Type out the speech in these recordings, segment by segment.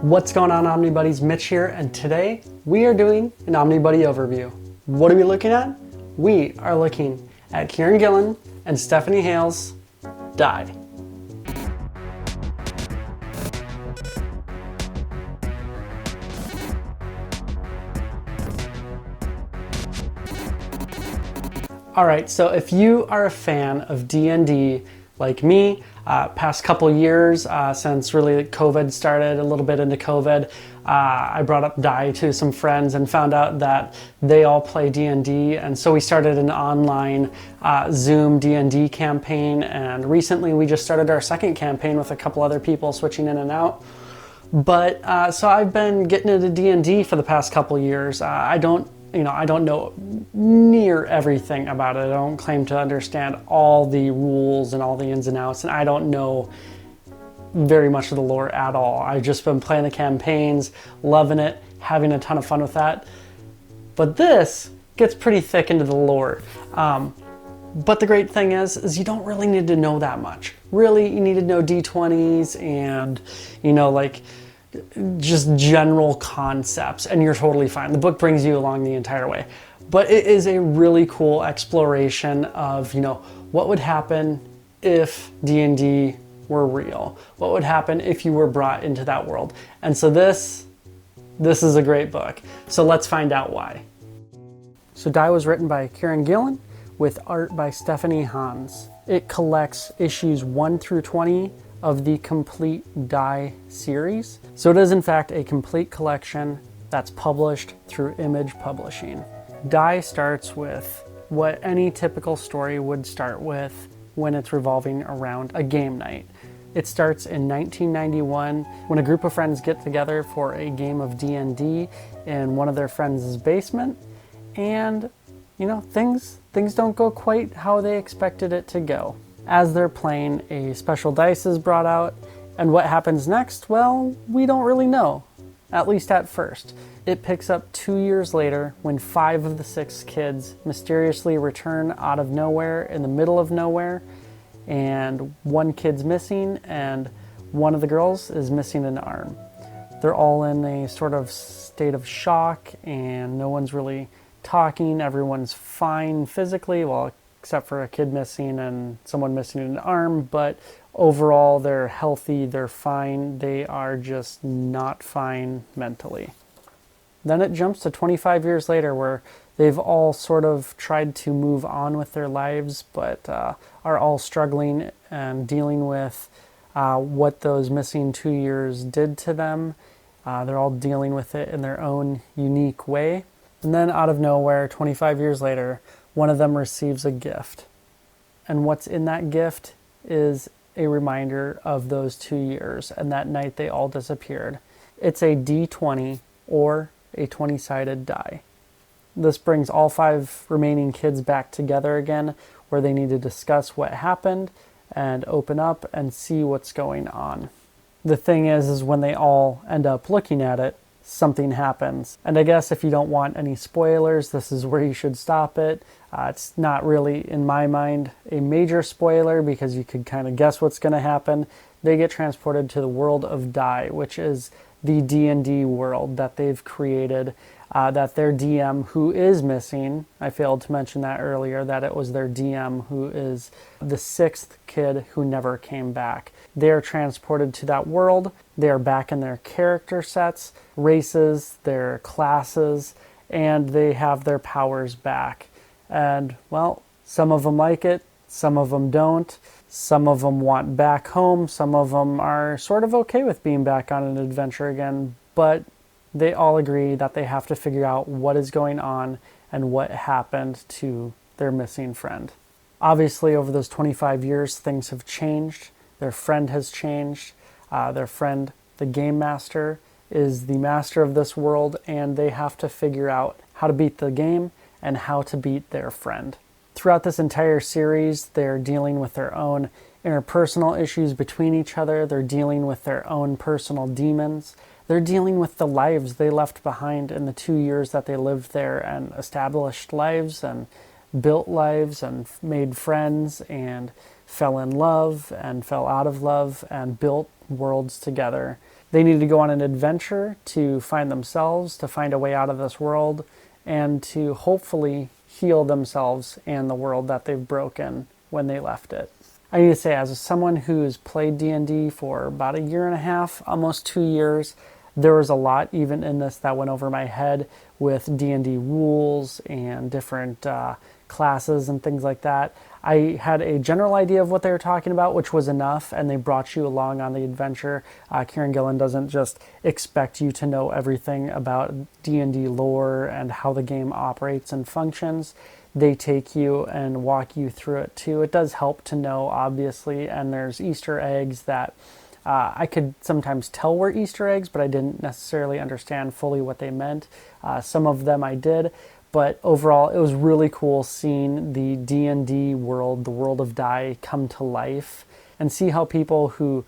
What's going on, Omnibuddies? Mitch here, and today we are doing an Omnibuddy overview. What are we looking at? We are looking at Kieron Gillen and Stephanie Hale's Die. Alright, so if you are a fan of D&D like me, past couple years, since really COVID started, a little bit into COVID, I brought up Die to some friends and found out that they all play D&D, and so we started an online Zoom D&D campaign, and recently we just started our second campaign with a couple other people switching in and out. But so I've been getting into D&D for the past couple years. I don't know near everything about it. I don't claim to understand all the rules and all the ins and outs, and I don't know very much of the lore at all. I've just been playing the campaigns, loving it, having a ton of fun with that. But this gets pretty thick into the lore. But the great thing is you don't really need to know that much. Really, you need to know D20s and, just general concepts, and you're totally fine. The book brings you along the entire way. But it is a really cool exploration of, what would happen if D&D were real? What would happen if you were brought into that world? And so this is a great book. So let's find out why. So Die was written by Kieron Gillen with art by Stephanie Hans. It collects issues 1 through 20 of the complete Die series. So it is in fact a complete collection that's published through Image Publishing. Die starts with what any typical story would start with when it's revolving around a game night. It starts in 1991 when a group of friends get together for a game of D&D in one of their friends' basement, and things don't go quite how they expected it to go. As they're playing, a special dice is brought out, and what happens next, well, we don't really know, at least at first. It picks up 2 years later when 5 of the 6 kids mysteriously return out of nowhere in the middle of nowhere, and 1 kid's missing, and one of the girls is missing an arm. They're all in a sort of state of shock, and no one's really talking. Everyone's fine physically, well, except for a kid missing and someone missing an arm, but overall they're healthy, they're fine, they are just not fine mentally. Then it jumps to 25 years later where they've all sort of tried to move on with their lives, but are all struggling and dealing with what those missing 2 years did to them. They're all dealing with it in their own unique way. And then out of nowhere, 25 years later, one of them receives a gift. And what's in that gift is a reminder of those 2 years and that night they all disappeared. It's a D20 or a 20-sided die. This brings all 5 remaining kids back together again, where they need to discuss what happened and open up and see what's going on. The thing is when they all end up looking at it, something happens. And I guess if you don't want any spoilers, this is where you should stop it. It's not really, in my mind, a major spoiler because you could kind of guess what's going to happen. They get transported to the world of Die, which is the D&D world that they've created, that their DM, who is missing, I failed to mention that earlier, that it was their DM who is the 6th kid who never came back. They are transported to that world. They are back in their character sets, races, their classes, and they have their powers back. And, well, some of them like it, some of them don't. Some of them want back home. Some of them are sort of okay with being back on an adventure again, but they all agree that they have to figure out what is going on and what happened to their missing friend. Obviously, over those 25 years, things have changed. Their friend has changed. Their friend, the game master, is the master of this world, and they have to figure out how to beat the game and how to beat their friend. Throughout this entire series, they're dealing with their own interpersonal issues between each other. They're dealing with their own personal demons. They're dealing with the lives they left behind in the 2 years that they lived there and established lives and built lives and made friends and fell in love and fell out of love and built worlds together. They need to go on an adventure to find themselves, to find a way out of this world, and to hopefully heal themselves and the world that they've broken when they left it. I need to say, as someone who's played D&D for about a year and a half, almost 2 years, there was a lot even in this that went over my head with D&D rules and different classes and things like that. I had a general idea of what they were talking about, which was enough, and they brought you along on the adventure. Kieron Gillen doesn't just expect you to know everything about D&D lore and how the game operates and functions. They take you and walk you through it too. It does help to know, obviously, and there's Easter eggs that I could sometimes tell were Easter eggs, but I didn't necessarily understand fully what they meant. Some of them I did, but overall it was really cool seeing the D&D world, the world of Die, come to life and see how people who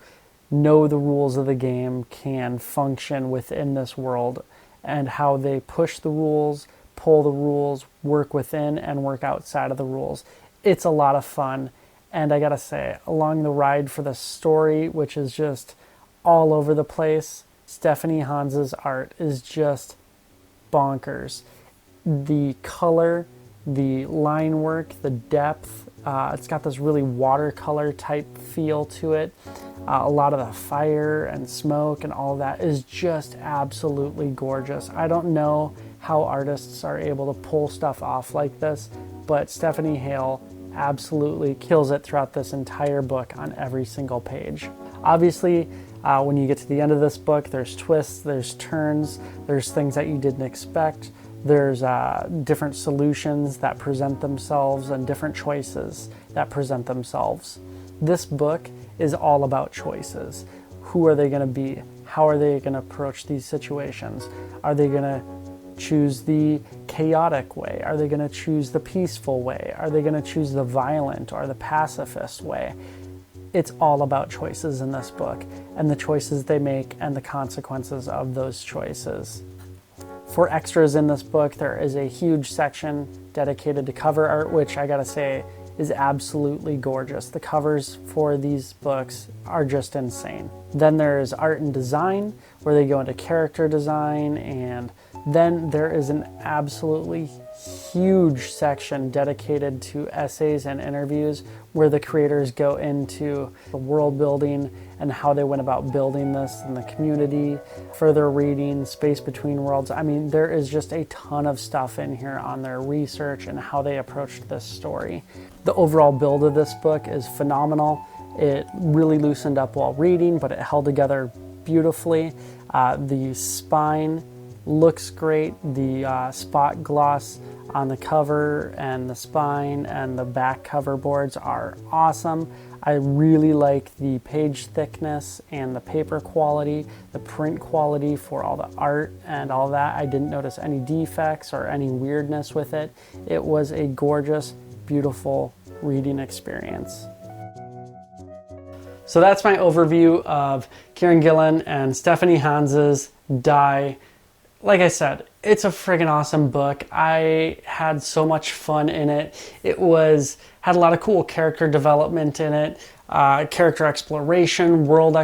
know the rules of the game can function within this world and how they push the rules, pull the rules, work within and work outside of the rules. It's a lot of fun. And I gotta say, along the ride for the story, which is just all over the place, Stephanie Hans's art is just bonkers. The color, the line work, the depth, it's got this really watercolor type feel to it. A lot of the fire and smoke and all that is just absolutely gorgeous. I don't know how artists are able to pull stuff off like this, but Stephanie Hale absolutely kills it throughout this entire book on every single page. Obviously, when you get to the end of this book, there's twists, there's turns, there's things that you didn't expect, there's different solutions that present themselves and different choices that present themselves. This book is all about choices. Who are they going to be? How are they going to approach these situations? Are they going to choose the chaotic way? Are they going to choose the peaceful way? Are they going to choose the violent or the pacifist way? It's all about choices in this book and the choices they make and the consequences of those choices. For extras in this book, there is a huge section dedicated to cover art, which I gotta say is absolutely gorgeous. The covers for these books are just insane. Then there's art and design, where they go into character design, and then there is an absolutely huge section dedicated to essays and interviews where the creators go into the world building and how they went about building this in the community, further reading, space between worlds. I mean, there is just a ton of stuff in here on their research and how they approached this story. The overall build of this book is phenomenal. It really loosened up while reading, but it held together beautifully. The spine looks great. The spot gloss on the cover and the spine and the back cover boards are awesome. I really like the page thickness and the paper quality, the print quality for all the art and all that. I didn't notice any defects or any weirdness with it. It was a gorgeous, beautiful reading experience. So that's my overview of Kieron Gillen and Stephanie Hans's Die. Like I said, it's a friggin' awesome book. I had so much fun in it. It had a lot of cool character development in it, character exploration, world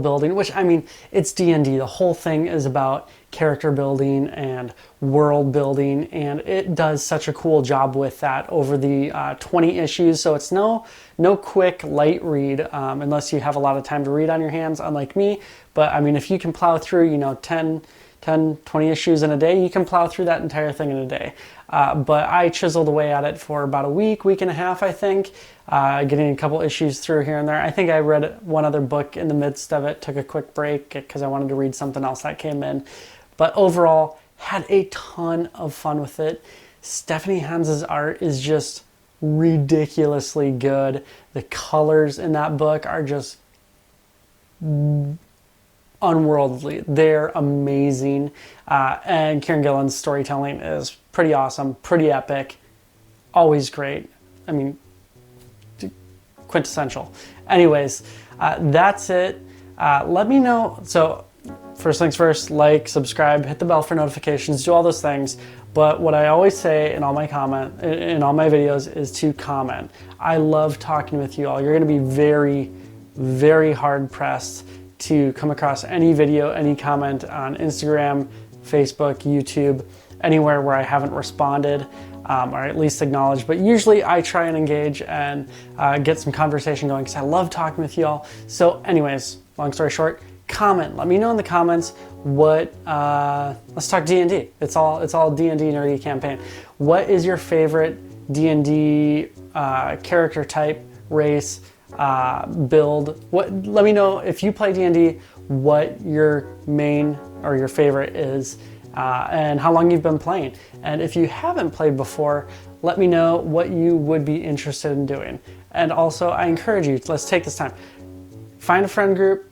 building, which, I mean, it's D&D. The whole thing is about character building and world building, and it does such a cool job with that over the 20 issues. So it's no quick, light read unless you have a lot of time to read on your hands, unlike me. But, I mean, if you can plow through, 20 issues in a day, you can plow through that entire thing in a day. But I chiseled away at it for about a week and a half, I think, getting a couple issues through here and there. I think I read one other book in the midst of it, took a quick break because I wanted to read something else that came in. But overall, had a ton of fun with it. Stephanie Hans's art is just ridiculously good. The colors in that book are just unworldly. They're amazing. And Kieron Gillen's storytelling is pretty awesome, pretty epic, always great. I mean, quintessential. Anyways, that's it. Let me know. So first things first, like, subscribe, hit the bell for notifications, do all those things. But what I always say in all my videos is to comment. I love talking with you all. You're going to be very, very hard pressed to come across any video, any comment on Instagram, Facebook, YouTube, anywhere where I haven't responded or at least acknowledged. But usually I try and engage and get some conversation going because I love talking with y'all. So anyways, long story short, comment. Let me know in the comments what, let's talk D&D. It's all D&D nerdy campaign. What is your favorite D&D character type, race, build? Let me know if you play D&D, what your main or your favorite is, and how long you've been playing. And if you haven't played before, let me know what you would be interested in doing. And also, I encourage you, let's take this time. Find a friend group,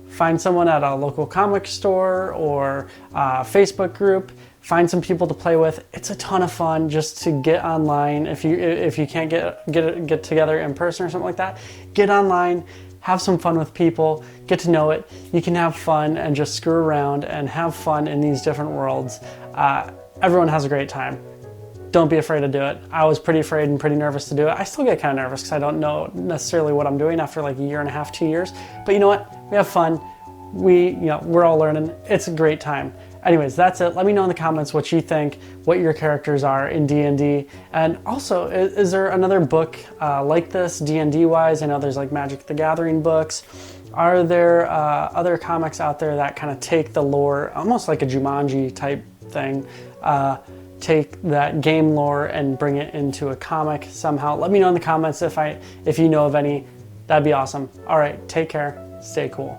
find someone at a local comic store or Facebook group, find some people to play with. It's a ton of fun just to get online. If you can't get together in person or something like that, get online, have some fun with people, get to know it. You can have fun and just screw around and have fun in these different worlds. Everyone has a great time. Don't be afraid to do it. I was pretty afraid and pretty nervous to do it. I still get kind of nervous because I don't know necessarily what I'm doing after like a year and a half, 2 years. But you know what? We have fun. We're all learning. It's a great time. Anyways, that's it. Let me know in the comments what you think, what your characters are in D&D. And also, is there another book like this, D&D wise? I know there's like Magic the Gathering books. Are there other comics out there that kind of take the lore, almost like a Jumanji type thing, take that game lore and bring it into a comic somehow? Let me know in the comments if you know of any. That'd be awesome. All right, take care. Stay cool.